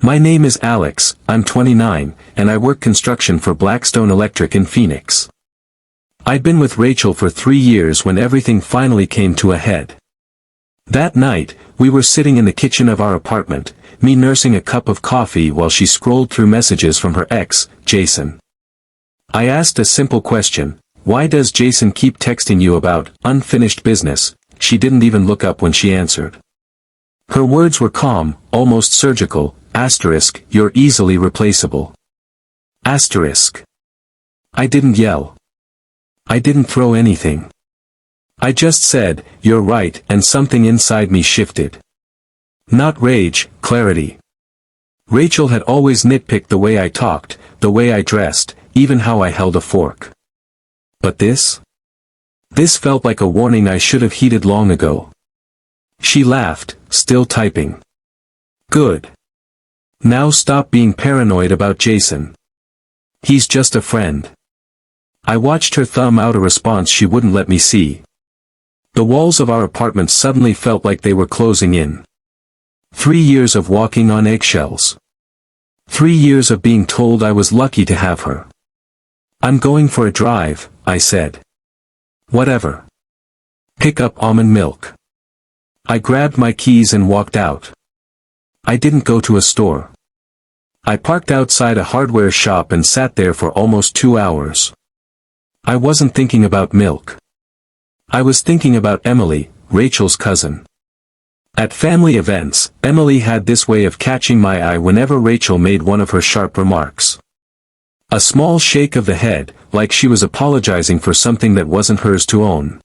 My name is Alex, I'm 29, and I work construction for Blackstone Electric in Phoenix. I'd been with Rachel for 3 years when everything finally came to a head. That night, we were sitting in the kitchen of our apartment, me nursing a cup of coffee while she scrolled through messages from her ex, Jason. I asked a simple question: why does Jason keep texting you about unfinished business? She didn't even look up when she answered. Her words were calm, almost surgical. Asterisk, you're easily replaceable. Asterisk. I didn't yell. I didn't throw anything. I just said, you're right, and something inside me shifted. Not rage, clarity. Rachel had always nitpicked the way I talked, the way I dressed, even how I held a fork. But this? This felt like a warning I should have heeded long ago. She laughed, still typing. Good. Now stop being paranoid about Jason. He's just a friend. I watched her thumb out a response she wouldn't let me see. The walls of our apartment suddenly felt like they were closing in. 3 years of walking on eggshells. 3 years of being told I was lucky to have her. I'm going for a drive, I said. Whatever. Pick up almond milk. I grabbed my keys and walked out. I didn't go to a store. I parked outside a hardware shop and sat there for almost 2 hours. I wasn't thinking about milk. I was thinking about Emily, Rachel's cousin. At family events, Emily had this way of catching my eye whenever Rachel made one of her sharp remarks. A small shake of the head, like she was apologizing for something that wasn't hers to own.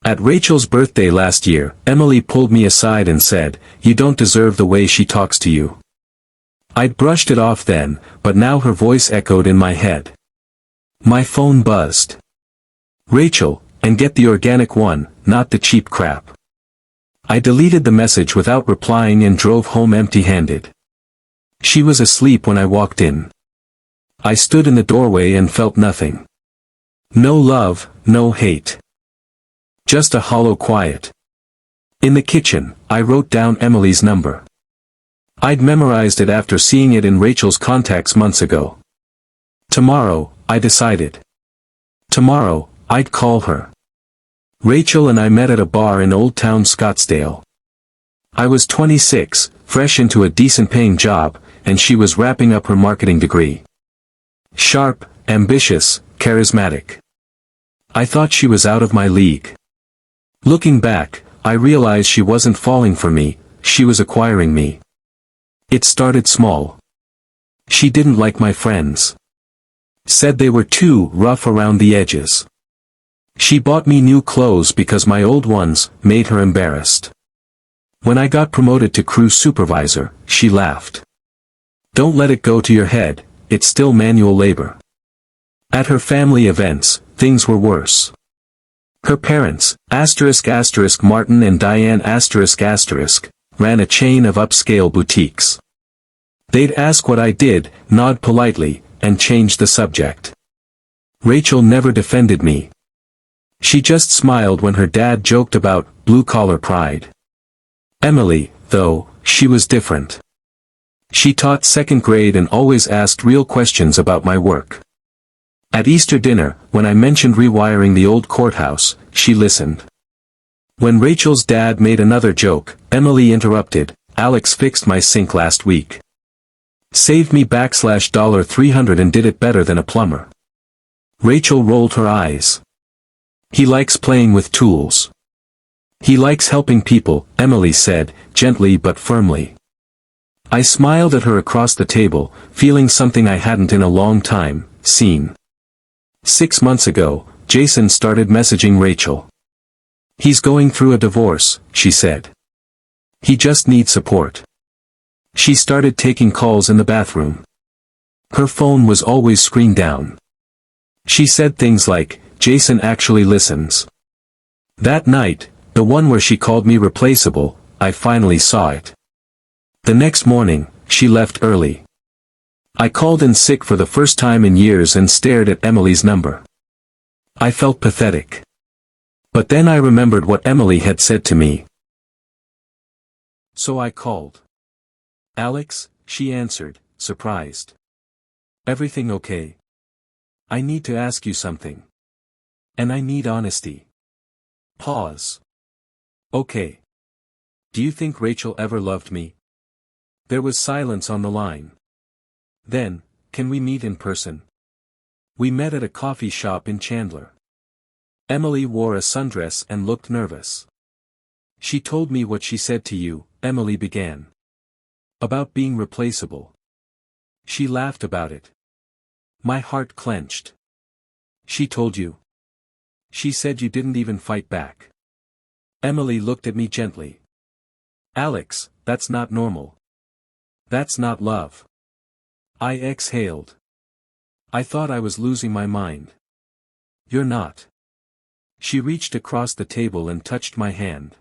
At Rachel's birthday last year, Emily pulled me aside and said, "You don't deserve the way she talks to you." I'd brushed it off then, but now her voice echoed in my head. My phone buzzed. Rachel, and get the organic one, not the cheap crap. I deleted the message without replying and drove home empty-handed. She was asleep when I walked in. I stood in the doorway and felt nothing. No love, no hate. Just a hollow quiet. In the kitchen, I wrote down Emily's number. I'd memorized it after seeing it in Rachel's contacts months ago. Tomorrow, I decided. Tomorrow, I'd call her. Rachel and I met at a bar in Old Town Scottsdale. I was 26, fresh into a decent-paying job, and she was wrapping up her marketing degree. Sharp, ambitious, charismatic. I thought she was out of my league. Looking back, I realized she wasn't falling for me, she was acquiring me. It started small. She didn't like my friends. Said they were too rough around the edges. She bought me new clothes because my old ones made her embarrassed. When I got promoted to crew supervisor, she laughed. Don't let it go to your head, it's still manual labor. At her family events, things were worse. Her parents, Martin and Diane ran a chain of upscale boutiques. They'd ask what I did, nod politely, and change the subject. Rachel never defended me. She just smiled when her dad joked about blue-collar pride. Emily, though, she was different. She taught second grade and always asked real questions about my work. At Easter dinner, when I mentioned rewiring the old courthouse, she listened. When Rachel's dad made another joke, Emily interrupted, "Alex fixed my sink last week. Saved me $300 and did it better than a plumber." Rachel rolled her eyes. He likes playing with tools. He likes helping people, Emily said, gently but firmly. I smiled at her across the table, feeling something I hadn't in a long time seen. 6 months ago, Jason started messaging Rachel. He's going through a divorce, she said. He just needs support. She started taking calls in the bathroom. Her phone was always screened down. She said things like, "Jason actually listens." That night, the one where she called me replaceable, I finally saw it. The next morning, she left early. I called in sick for the first time in years and stared at Emily's number. I felt pathetic. But then I remembered what Emily had said to me. So I called. "Alex, she answered, surprised. Everything okay? I need to ask you something. And I need honesty. Pause. Okay. Do you think Rachel ever loved me? There was silence on the line. Then, can we meet in person? We met at a coffee shop in Chandler. Emily wore a sundress and looked nervous. She told me what she said to you, Emily began. About being replaceable. She laughed about it. My heart clenched. She told you. She said you didn't even fight back. Emily looked at me gently. Alex, that's not normal. That's not love. I exhaled. I thought I was losing my mind. You're not. She reached across the table and touched my hand.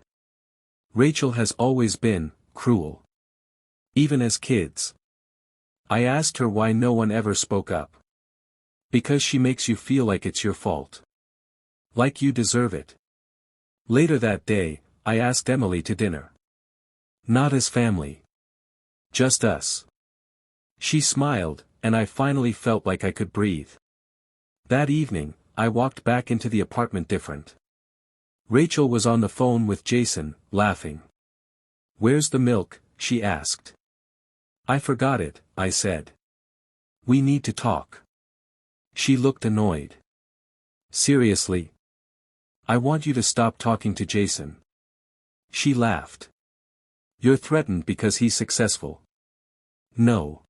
Rachel has always been cruel. Even as kids. I asked her why no one ever spoke up. Because she makes you feel like it's your fault. Like you deserve it. Later that day, I asked Emily to dinner. Not as family. Just us. She smiled, and I finally felt like I could breathe. That evening, I walked back into the apartment different. Rachel was on the phone with Jason, laughing. Where's the milk? She asked. I forgot it, I said. We need to talk. She looked annoyed. Seriously? I want you to stop talking to Jason. She laughed. You're threatened because he's successful. No.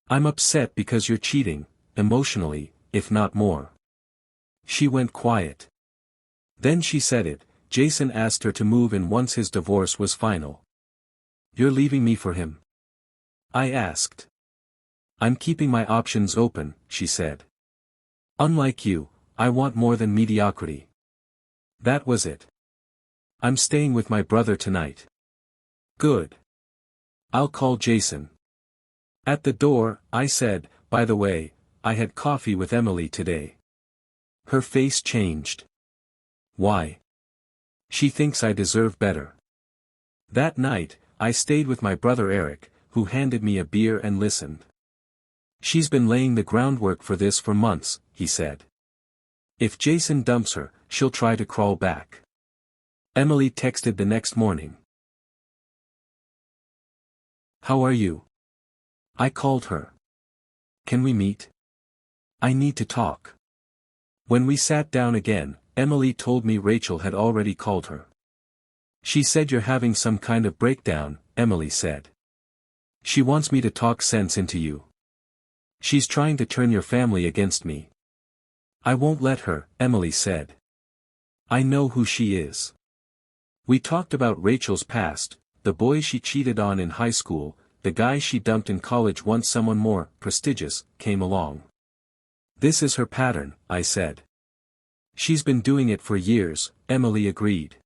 I'm upset because you're cheating, emotionally, if not more. She went quiet. Then she said it, Jason asked her to move in once his divorce was final. You're leaving me for him? I asked. I'm keeping my options open, she said. Unlike you, I want more than mediocrity. That was it. I'm staying with my brother tonight. Good. I'll call Jason. At the door, I said, by the way, I had coffee with Emily today. Her face changed. Why? She thinks I deserve better. That night, I stayed with my brother Eric, who handed me a beer and listened. She's been laying the groundwork for this for months, he said. If Jason dumps her, she'll try to crawl back. Emily texted the next morning. How are you? I called her. Can we meet? I need to talk. When we sat down again, Emily told me Rachel had already called her. She said you're having some kind of breakdown, Emily said. She wants me to talk sense into you. She's trying to turn your family against me. I won't let her, Emily said. I know who she is. We talked about Rachel's past, the boy she cheated on in high school, the guy she dumped in college once someone more prestigious came along. This is her pattern, I said. She's been doing it for years, Emily agreed.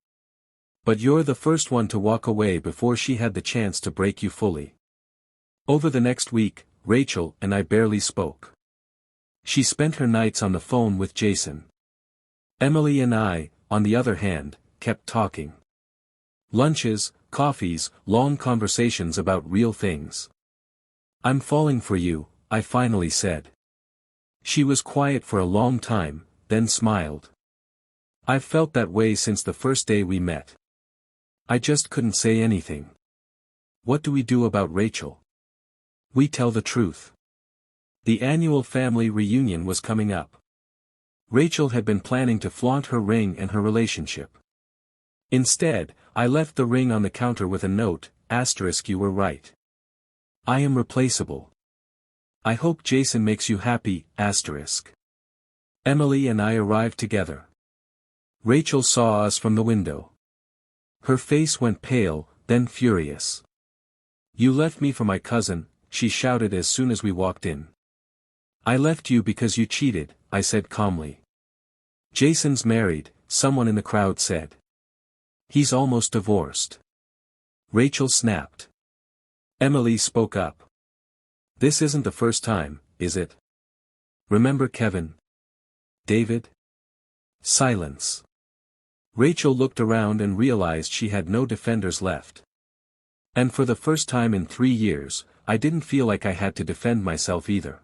But you're the first one to walk away before she had the chance to break you fully. Over the next week, Rachel and I barely spoke. She spent her nights on the phone with Jason. Emily and I, on the other hand, kept talking. Lunches, coffees, long conversations about real things. I'm falling for you, I finally said. She was quiet for a long time, then smiled. I've felt that way since the first day we met. I just couldn't say anything. What do we do about Rachel? We tell the truth. The annual family reunion was coming up. Rachel had been planning to flaunt her ring and her relationship. Instead, I left the ring on the counter with a note, * you were right. I am replaceable. I hope Jason makes you happy, *. Emily and I arrived together. Rachel saw us from the window. Her face went pale, then furious. You left me for my cousin, she shouted as soon as we walked in. I left you because you cheated, I said calmly. Jason's married, someone in the crowd said. He's almost divorced. Rachel snapped. Emily spoke up. This isn't the first time, is it? Remember Kevin? David? Silence. Rachel looked around and realized she had no defenders left. And for the first time in 3 years, I didn't feel like I had to defend myself either.